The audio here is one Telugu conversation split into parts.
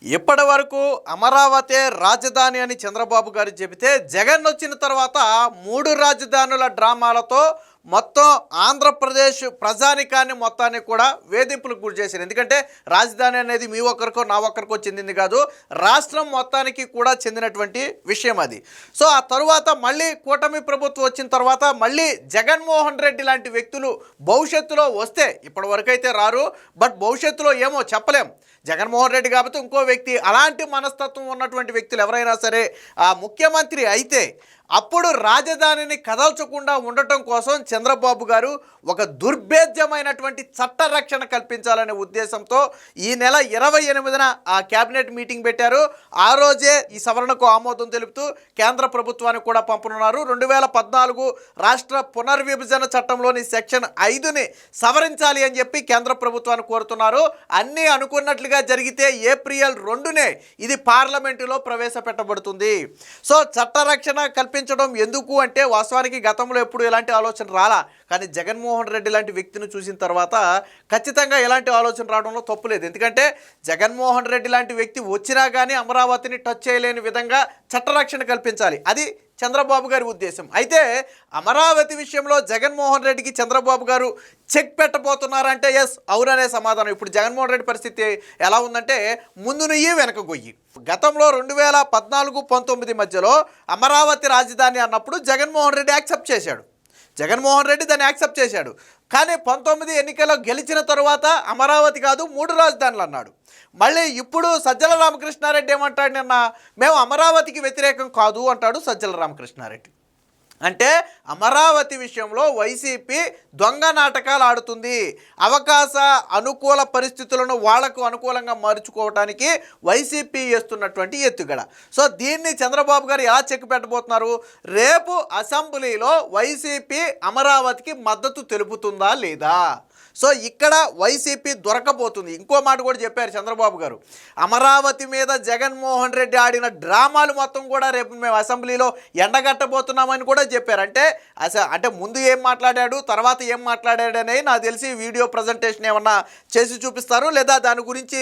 ఇప్పటి వరకు అమరావతి రాజధాని అని చంద్రబాబు గారు చెబితే జగన్ వచ్చిన తర్వాత మూడు రాజధానుల డ్రామాలతో మొత్తం ఆంధ్రప్రదేశ్ ప్రజానికాన్ని మొత్తాన్ని కూడా వేధింపులకు గురి చేశారు. ఎందుకంటే రాజధాని అనేది మీ ఒక్కరికో నా ఒక్కరికో చెందింది కాదు, రాష్ట్రం మొత్తానికి కూడా చెందినటువంటి విషయం అది. సో ఆ తరువాత మళ్ళీ కూటమి ప్రభుత్వం వచ్చిన తర్వాత మళ్ళీ జగన్మోహన్ రెడ్డి లాంటి వ్యక్తులు భవిష్యత్తులో వస్తే, ఇప్పటి వరకు అయితే రారు, బట్ భవిష్యత్తులో ఏమో చెప్పలేం. జగన్మోహన్ రెడ్డి కాబట్టి ఇంకో వ్యక్తి, అలాంటి మనస్తత్వం ఉన్నటువంటి వ్యక్తులు ఎవరైనా సరే ఆ ముఖ్యమంత్రి అయితే అప్పుడు రాజధానిని కదల్చకుండా ఉండటం కోసం చంద్రబాబు గారు ఒక దుర్భేద్యమైనటువంటి చట్ట రక్షణ కల్పించాలనే ఉద్దేశంతో ఈ నెల 28న ఆ క్యాబినెట్ మీటింగ్ పెట్టారు. ఆ రోజే ఈ సవరణకు ఆమోదం తెలుపుతూ కేంద్ర ప్రభుత్వానికి కూడా పంపనున్నారు. 2014 రాష్ట్ర పునర్విభజన చట్టంలోని సెక్షన్ 5ని సవరించాలి అని చెప్పి కేంద్ర ప్రభుత్వాన్ని కోరుతున్నారు. అన్నీ అనుకున్నట్లుగా జరిగితే ఏప్రిల్ 2నే ఇది పార్లమెంటులో ప్రవేశపెట్టబడుతుంది. సో చట్ట రక్షణ కల్పించడం ఎందుకు అంటే, వాస్తవానికి గతంలో ఎప్పుడు ఎలాంటి ఆలోచన రాలా, కానీ జగన్మోహన్ రెడ్డి లాంటి వ్యక్తిని చూసిన తర్వాత ఖచ్చితంగా ఎలాంటి ఆలోచన రావడంలో తప్పులేదు. ఎందుకంటే జగన్మోహన్ రెడ్డి లాంటి వ్యక్తి వచ్చినా కానీ అమరావతిని టచ్ చేయలేని విధంగా చట్టరక్షణ కల్పించాలి, అది చంద్రబాబు గారి ఉద్దేశం. అయితే అమరావతి విషయంలో జగన్మోహన్ రెడ్డికి చంద్రబాబు గారు చెక్ పెట్టబోతున్నారంటే ఎస్, అవుననే సమాధానం. ఇప్పుడు జగన్మోహన్ రెడ్డి పరిస్థితి ఎలా ఉందంటే ముందు నుయ్యి వెనక గొయ్యి. గతంలో 2014-19 మధ్యలో అమరావతి రాజధాని అన్నప్పుడు జగన్మోహన్ రెడ్డి యాక్సెప్ట్ చేశాడు. దాన్ని యాక్సెప్ట్ చేశాడు. కానీ 19 ఎన్నికల్లో గెలిచిన తరువాత అమరావతి కాదు 3 రాజధానులు అన్నాడు. మళ్ళీ ఇప్పుడు సజ్జల రామకృష్ణారెడ్డి ఏమంటాడు, నిన్న మేము అమరావతికి వ్యతిరేకం కాదు అంటాడు సజ్జల రామకృష్ణారెడ్డి. అంటే అమరావతి విషయంలో వైసీపీ దొంగ నాటకాలు ఆడుతుంది. అవకాశ అనుకూల పరిస్థితులను వాళ్లకు అనుకూలంగా మార్చుకోవడానికి వైసీపీ చేస్తున్నటువంటి ఎత్తుగడ. సో దీన్ని చంద్రబాబు గారు ఎలా చెక్ పెట్టబోతున్నారు? రేపు అసెంబ్లీలో వైసీపీ అమరావతికి మద్దతు తెలుపుతుందా లేదా? సో ఇక్కడ వైసీపీ దొరకబోతుంది. ఇంకో మాట కూడా చెప్పారు చంద్రబాబు గారు, అమరావతి మీద జగన్మోహన్ రెడ్డి ఆడిన డ్రామాలు మొత్తం కూడా రేపు మేము అసెంబ్లీలో ఎండగట్టబోతున్నామని కూడా చెప్పారు. అంటే ముందు ఏం మాట్లాడాడు, తర్వాత ఏం మాట్లాడాడు అనేది నాకు తెలిసి వీడియో ప్రజెంటేషన్ ఏమన్నా చేసి చూపిస్తారు, లేదా దాని గురించి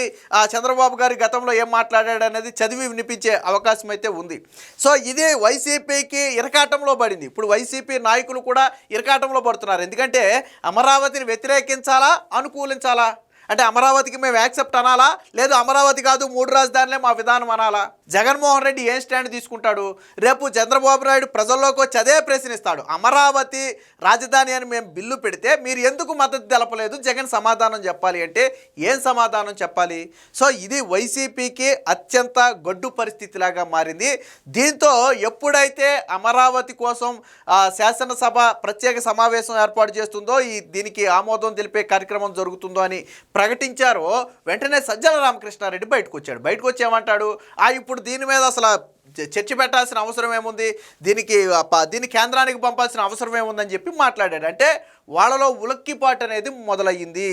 చంద్రబాబు గారు గతంలో ఏం మాట్లాడాడు అనేది చదివి వినిపించే అవకాశం అయితే ఉంది. సో ఇది వైసీపీకి ఇరకాటంలో పడింది. ఇప్పుడు వైసీపీ నాయకులు కూడా ఇరకాటంలో పడుతున్నారు. ఎందుకంటే అమరావతిని వ్యతిరేకించాలా, అనుకూలించాలా? అంటే అమరావతికి మేము యాక్సెప్ట్ అనాలా, లేదు అమరావతి కాదు 3 రాజధానులే మా విధానం అనాలా? జగన్మోహన్ రెడ్డి ఏం స్టాండ్ తీసుకుంటాడు? రేపు చంద్రబాబు నాయుడు ప్రజల్లోకి వచ్చి అదే ప్రశ్నిస్తాడు, అమరావతి రాజధాని అని మేము బిల్లు పెడితే మీరు ఎందుకు మద్దతు తెలపలేదు, జగన్ సమాధానం చెప్పాలి అంటే ఏం సమాధానం చెప్పాలి? సో ఇది వైసీపీకి అత్యంత గడ్డు పరిస్థితిలాగా మారింది. దీంతో ఎప్పుడైతే అమరావతి కోసం శాసనసభ ప్రత్యేక సమావేశం ఏర్పాటు చేస్తుందో, దీనికి ఆమోదం తెలిపే కార్యక్రమం జరుగుతుందో అని ప్రకటించారో వెంటనే సజ్జల రామకృష్ణారెడ్డి బయటకు వచ్చి ఏమంటాడు, ఇప్పుడు దీని మీద అసలు చర్చ పెట్టాల్సిన అవసరం ఏముంది, దీన్ని కేంద్రానికి పంపాల్సిన అవసరం ఏముందని చెప్పి మాట్లాడాడు. అంటే వాళ్ళలో ఉలిక్కిపాటు అనేది మొదలయ్యింది.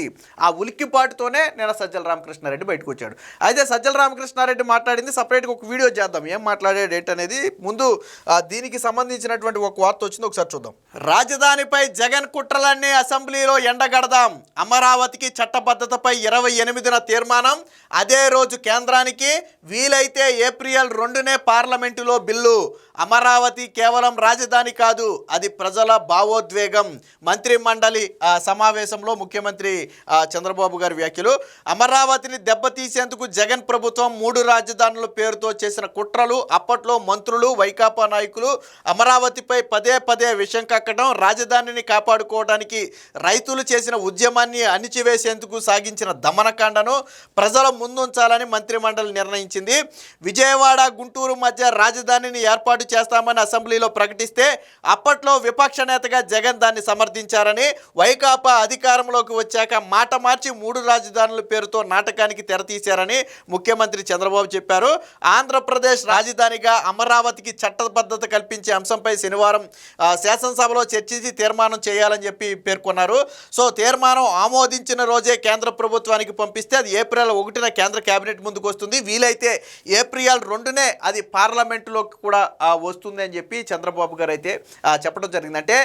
ఆ ఉలిక్కిపాటుతోనే నేను సజ్జల రామకృష్ణారెడ్డి బయటకు వచ్చాడు. అయితే సజ్జల రామకృష్ణారెడ్డి మాట్లాడింది సపరేట్గా ఒక వీడియో చేద్దాం, ఏం మాట్లాడాడు ఏంటనేది. ముందు దీనికి సంబంధించినటువంటి ఒక వార్త వచ్చింది, ఒకసారి చూద్దాం. రాజధానిపై జగన్ కుట్రలన్నీ అసెంబ్లీలో ఎండగడదాం, అమరావతికి చట్టబద్ధతపై 28న తీర్మానం, అదే రోజు కేంద్రానికి, వీలైతే ఏప్రిల్ 2నే పార్లమెంటులో బిల్లు. అమరావతి కేవలం రాజధాని కాదు, అది ప్రజల భావోద్వేగం. మంత్రి మండలి సమావేశంలో ముఖ్యమంత్రి చంద్రబాబు గారి వ్యాఖ్యలు. అమరావతిని దెబ్బతీసేందుకు జగన్ ప్రభుత్వం 3 రాజధానుల పేరుతో చేసిన కుట్రలు, అప్పట్లో మంత్రులు వైకాపా నాయకులు అమరావతిపై పదే విషం కక్కడం, రాజధానిని కాపాడుకోవడానికి రైతులు చేసిన ఉద్యమాన్ని అణిచివేసేందుకు సాగించిన దమనకాండను ప్రజల ముందుంచాలని మంత్రి మండలి నిర్ణయించింది. విజయవాడ గుంటూరు మధ్య రాజధానిని ఏర్పాటు చేస్తామని అసెంబ్లీలో ప్రకటిస్తే అప్పట్లో విపక్ష నేతగా జగన్ దాన్ని సమర్థించారని, వైకాపా అధికారంలోకి వచ్చాక మాట మార్చి 3 రాజధానుల పేరుతో నాటకానికి తెరతీశారని ముఖ్యమంత్రి చంద్రబాబు చెప్పారు. ఆంధ్రప్రదేశ్ రాజధానిగా అమరావతికి చట్టబద్ధత కల్పించే అంశంపై శనివారం శాసనసభలో చర్చించి తీర్మానం చేయాలని చెప్పి పేర్కొన్నారు. సో తీర్మానం ఆమోదించిన రోజే కేంద్ర ప్రభుత్వానికి పంపిస్తే అది ఏప్రిల్ 1న కేంద్ర కేబినెట్ ముందుకు వస్తుంది. వీలైతే ఏప్రిల్ 2నే అది పార్లమెంటులోకి కూడా వస్తుంది అని చెప్పి చంద్రబాబు గారు అయితే చెప్పడం జరిగింది. అంటే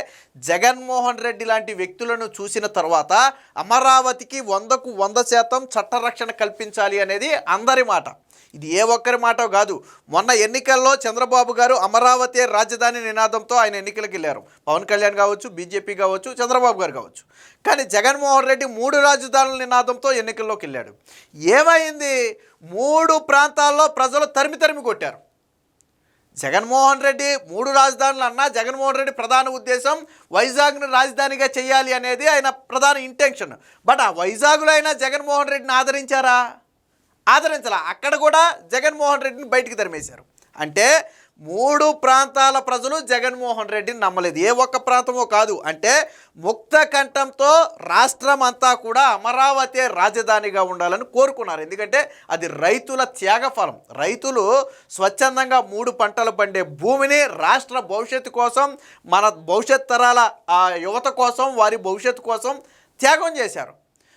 జగన్మోహన్ రెడ్డి లాంటి వ్యక్తులను చూసిన తర్వాత అమరావతికి 100% చట్టరక్షణ కల్పించాలి అనేది అందరి మాట. ఇది ఏ ఒక్కరి మాట కాదు. మొన్న ఎన్నికల్లో చంద్రబాబు గారు అమరావతి రాజధాని నినాదంతో ఆయన ఎన్నికలకు వెళ్ళారు. పవన్ కళ్యాణ్ కావచ్చు, బీజేపీ కావచ్చు, చంద్రబాబు గారు కావచ్చు. కానీ జగన్మోహన్ రెడ్డి 3 రాజధానుల నినాదంతో ఎన్నికల్లోకి వెళ్ళాడు. ఏమైంది? 3 ప్రాంతాల్లో ప్రజలు తరిమి కొట్టారు. జగన్మోహన్ రెడ్డి 3 రాజధానులు అన్నా జగన్మోహన్ రెడ్డి ప్రధాన ఉద్దేశం వైజాగ్ను రాజధానిగా చేయాలి అనేది ఆయన ప్రధాన ఇంటెన్షన్. బట్ ఆ వైజాగ్లో అయినా జగన్మోహన్ రెడ్డిని ఆదరించాల. అక్కడ కూడా జగన్మోహన్ రెడ్డిని బయటికి తరిమేశారు. అంటే 3 ప్రాంతాల ప్రజలు జగన్మోహన్ రెడ్డిని నమ్మలేదు. ఏ ఒక్క ప్రాంతమో కాదు. అంటే ముక్త కంఠంతో రాష్ట్రం అంతా కూడా అమరావతి రాజధానిగా ఉండాలని కోరుకున్నారు. ఎందుకంటే అది రైతుల త్యాగఫలం. రైతులు స్వచ్ఛందంగా 3 పంటలు పండే భూమిని రాష్ట్ర భవిష్యత్తు కోసం, మన భవిష్యత్ తరాల యువత కోసం, వారి భవిష్యత్తు కోసం త్యాగం చేశారు.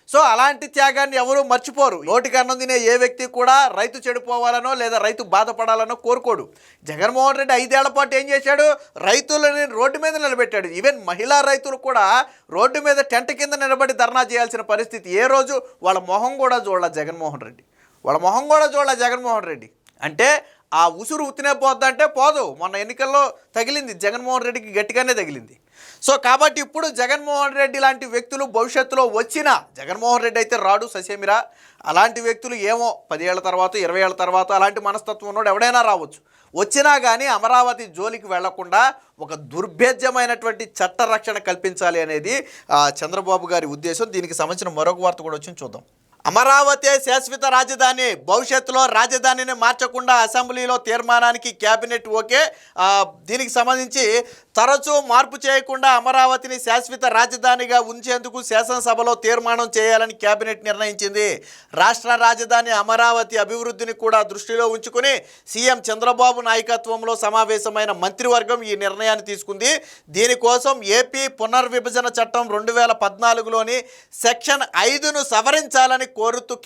సో అలాంటి త్యాగాన్ని ఎవరూ మర్చిపోరు. నోటికి అన్నం తినే ఏ వ్యక్తి కూడా రైతు చెడిపోవాలనో లేదా రైతు బాధపడాలనో కోరుకోడు. జగన్మోహన్ రెడ్డి 5 ఏళ్ల పాటు ఏం చేశాడు? రైతులని రోడ్డు మీద నిలబెట్టాడు. ఈవెన్ మహిళా రైతులు కూడా రోడ్డు మీద టెంట్ కింద నిలబడి ధర్నా చేయాల్సిన పరిస్థితి. ఏ రోజు వాళ్ళ మొహం కూడా చూడాల జగన్మోహన్ రెడ్డి. అంటే ఆ ఉసురు ఉత్తినే పోద్దంటే పోదు. మొన్న ఎన్నికల్లో తగిలింది, జగన్మోహన్ రెడ్డికి గట్టిగానే తగిలింది. సో కాబట్టి ఇప్పుడు జగన్మోహన్ రెడ్డి లాంటి వ్యక్తులు భవిష్యత్తులో వచ్చినా, జగన్మోహన్ రెడ్డి అయితే రాడు ససేమిరా, అలాంటి వ్యక్తులు ఏమో 10 ఏళ్ల తర్వాత 20 ఏళ్ల తర్వాత అలాంటి మనస్తత్వం ఉన్నోడు ఎవడైనా రావచ్చు. వచ్చినా కానీ అమరావతి జోలికి వెళ్లకుండా ఒక దుర్భేద్యమైనటువంటి చట్టరక్షణ కల్పించాలి అనేది చంద్రబాబు గారి ఉద్దేశం. దీనికి సంబంధించిన మరొక వార్త కూడా వచ్చింది, చూద్దాం. అమరావతి శాశ్వత రాజధాని, భవిష్యత్తులో రాజధానిని మార్చకుండా అసెంబ్లీలో తీర్మానానికి కేబినెట్ ఓకే. దీనికి సంబంధించి తరచూ మార్పు చేయకుండా అమరావతిని శాశ్వత రాజధానిగా ఉంచేందుకు శాసనసభలో తీర్మానం చేయాలని కేబినెట్ నిర్ణయించింది. రాష్ట్ర రాజధాని అమరావతి అభివృద్ధిని కూడా దృష్టిలో ఉంచుకుని సీఎం చంద్రబాబు నాయకత్వంలో సమావేశమైన మంత్రివర్గం ఈ నిర్ణయాన్ని తీసుకుంది. దీనికోసం ఏపీ పునర్విభజన చట్టం 2014లోని సెక్షన్ 5ను సవరించాలని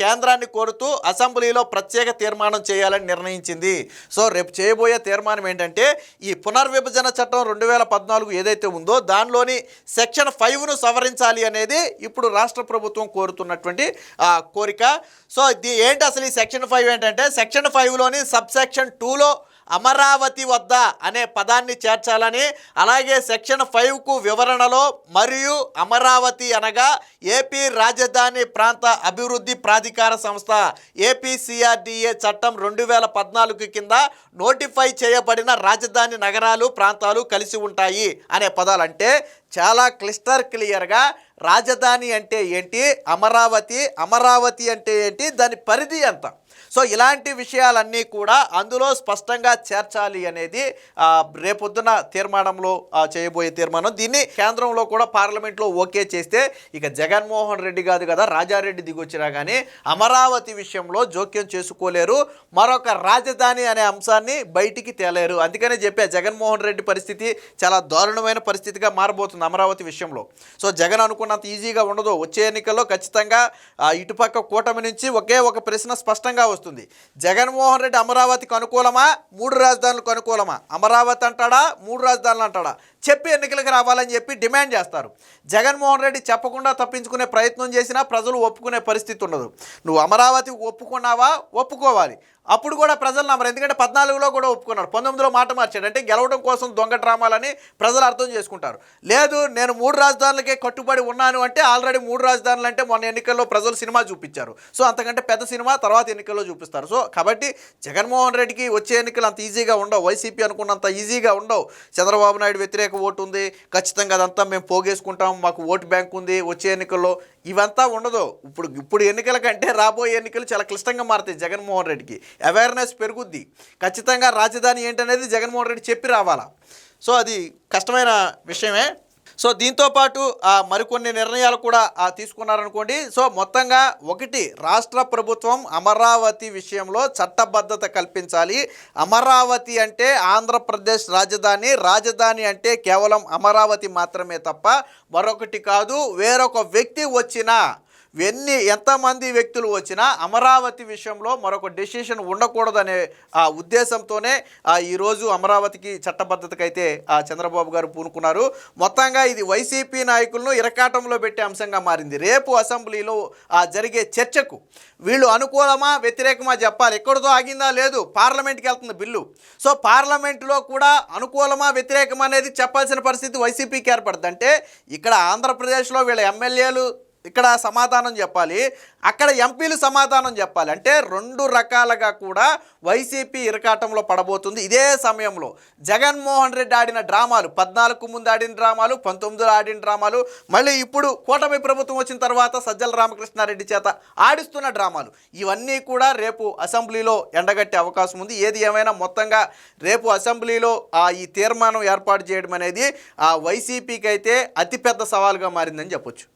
కేంద్రాన్ని కోరుతూ అసెంబ్లీలో ప్రత్యేక తీర్మానం చేయాలని నిర్ణయించింది. సో రేపు చేయబోయే తీర్మానం ఏంటంటే ఈ పునర్విభజన చట్టం 2014 ఏదైతే ఉందో దానిలోని సెక్షన్ 5ను సవరించాలి అనేది ఇప్పుడు రాష్ట్ర ప్రభుత్వం కోరుతున్నటువంటి కోరిక. సో ఏంటి అసలు ఈ సెక్షన్ 5 ఏంటంటే, సెక్షన్ 5లోని సబ్ సెక్షన్ 2లో అమరావతి వద్ద అనే పదాన్ని చేర్చాలని, అలాగే సెక్షన్ 5కు వివరణలో మరియు అమరావతి అనగా ఏపీ రాజధాని ప్రాంత అభివృద్ధి ప్రాధికార సంస్థ ఏపీసీఆర్డీఏ చట్టం 2014 కింద నోటిఫై చేయబడిన రాజధాని నగరాలు ప్రాంతాలు కలిసి ఉంటాయి అనే పదాలు. అంటే చాలా క్లియర్గా రాజధాని అంటే ఏంటి, అమరావతి అంటే ఏంటి, దాని పరిధి ఎంత. సో ఇలాంటి విషయాలన్నీ కూడా అందులో స్పష్టంగా చేర్చాలి అనేది రేపొద్దున తీర్మానంలో చేయబోయే తీర్మానం. దీన్ని కేంద్రంలో కూడా పార్లమెంట్లో ఓకే చేస్తే ఇక జగన్మోహన్ రెడ్డి కాదు కదా, రాజారెడ్డి దిగొచ్చినా కానీ అమరావతి విషయంలో జోక్యం చేసుకోలేరు, మరొక రాజధాని అనే అంశాన్ని బయటికి తేలేరు. అందుకనే చెప్పా, జగన్మోహన్ రెడ్డి పరిస్థితి చాలా దారుణమైన పరిస్థితిగా మారబోతుంది అమరావతి విషయంలో. సో జగన్ అనుకున్నంత ఈజీగా ఉండదు. వచ్చే ఎన్నికల్లో ఖచ్చితంగా ఇటుపక్క కూటమి నుంచి ఒకే ఒక ప్రశ్న స్పష్టంగా వస్తుంది. జగన్మోహన్ రెడ్డి అమరావతికి అనుకూలమా, 3 రాజధానులకు అనుకూలమా? అమరావతి అంటాడా, 3 రాజధానులు అంటాడా? చెప్పి ఎన్నికలకు రావాలని చెప్పి డిమాండ్ చేస్తారు. జగన్మోహన్ రెడ్డి చెప్పకుండా తప్పించుకునే ప్రయత్నం చేసినా ప్రజలు ఒప్పుకునే పరిస్థితి ఉండదు. నువ్వు అమరావతి ఒప్పుకున్నావా, ఒప్పుకోవాలి. అప్పుడు కూడా ప్రజలు నమ్మరు. ఎందుకంటే 14లో కూడా ఒప్పుకున్నాడు, 19లో మాట మార్చాడు. అంటే గెలవడం కోసం దొంగ డ్రామాలని ప్రజలు అర్థం చేసుకుంటారు. లేదు నేను 3 రాజధానులకే కట్టుబడి ఉన్నాను అంటే ఆల్రెడీ 3 రాజధానులు అంటే మొన్న ఎన్నికల్లో ప్రజలు సినిమా చూపించారు. సో అంతకంటే పెద్ద సినిమా తర్వాత ఎన్నికల్లో చూపిస్తారు. సో కాబట్టి జగన్మోహన్ రెడ్డికి వచ్చే ఎన్నికలు అంత ఈజీగా ఉండవు, వైసీపీ అనుకున్నంత ఈజీగా ఉండవు. చంద్రబాబు నాయుడు వ్యతిరేక ఓటు ఉంది, ఖచ్చితంగా అదంతా మేము పోగేసుకుంటాం, మాకు ఓటు బ్యాంక్ ఉంది వచ్చే ఎన్నికల్లో, ఇవంతా ఉండదు. ఇప్పుడు ఎన్నికల కంటే రాబోయే ఎన్నికలు చాలా క్లిష్టంగా మారుతాయి. జగన్మోహన్ రెడ్డికి అవేర్నెస్ పెరుగుద్ది. ఖచ్చితంగా రాజధాని ఏంటనేది జగన్మోహన్ రెడ్డి చెప్పి రావాలా. సో అది కష్టమైన విషయమే. సో దీంతోపాటు మరికొన్ని నిర్ణయాలు కూడా తీసుకున్నారనుకోండి. సో మొత్తంగా ఒకటి, రాష్ట్ర ప్రభుత్వం అమరావతి విషయంలో చట్టబద్ధత కల్పించాలి. అమరావతి అంటే ఆంధ్రప్రదేశ్ రాజధాని అంటే కేవలం అమరావతి మాత్రమే తప్ప మరొకటి కాదు. వేరొక వ్యక్తి వచ్చినా ఎంతమంది వ్యక్తులు వచ్చినా అమరావతి విషయంలో మరొక డెసిషన్ ఉండకూడదనే ఆ ఉద్దేశంతోనే ఈరోజు అమరావతికి చట్టబద్ధతకి అయితే చంద్రబాబు గారు పూనుకున్నారు. మొత్తంగా ఇది వైసీపీ నాయకులను ఇరకాటంలో పెట్టే అంశంగా మారింది. రేపు అసెంబ్లీలో జరిగే చర్చకు వీళ్ళు అనుకూలమా వ్యతిరేకమా చెప్పాలి. ఎక్కడితో ఆగిందా లేదు, పార్లమెంట్కి వెళ్తుంది బిల్లు. సో పార్లమెంట్లో కూడా అనుకూలమా వ్యతిరేకమా అనేది చెప్పాల్సిన పరిస్థితి వైసీపీకి ఏర్పడుతుంది. అంటే ఇక్కడ ఆంధ్రప్రదేశ్లో వీళ్ళ ఎమ్మెల్యేలు ఇక్కడ సమాధానం చెప్పాలి, అక్కడ ఎంపీలు సమాధానం చెప్పాలి. అంటే రెండు రకాలుగా కూడా వైసీపీ ఇరకాటంలో పడబోతుంది. ఇదే సమయంలో జగన్మోహన్ రెడ్డి ఆడిన డ్రామాలు, 14 ముందు ఆడిన డ్రామాలు, 19 ఆడిన డ్రామాలు, మళ్ళీ ఇప్పుడు కూటమి ప్రభుత్వం వచ్చిన తర్వాత సజ్జల రామకృష్ణారెడ్డి చేత ఆడిస్తున్న డ్రామాలు, ఇవన్నీ కూడా రేపు అసెంబ్లీలో ఎండగట్టే అవకాశం ఉంది. ఏది ఏమైనా మొత్తంగా రేపు అసెంబ్లీలో ఈ తీర్మానం ఏర్పాటు చేయడం అనేది వైసీపీకి అయితే అతిపెద్ద సవాలుగా మారిందని చెప్పొచ్చు.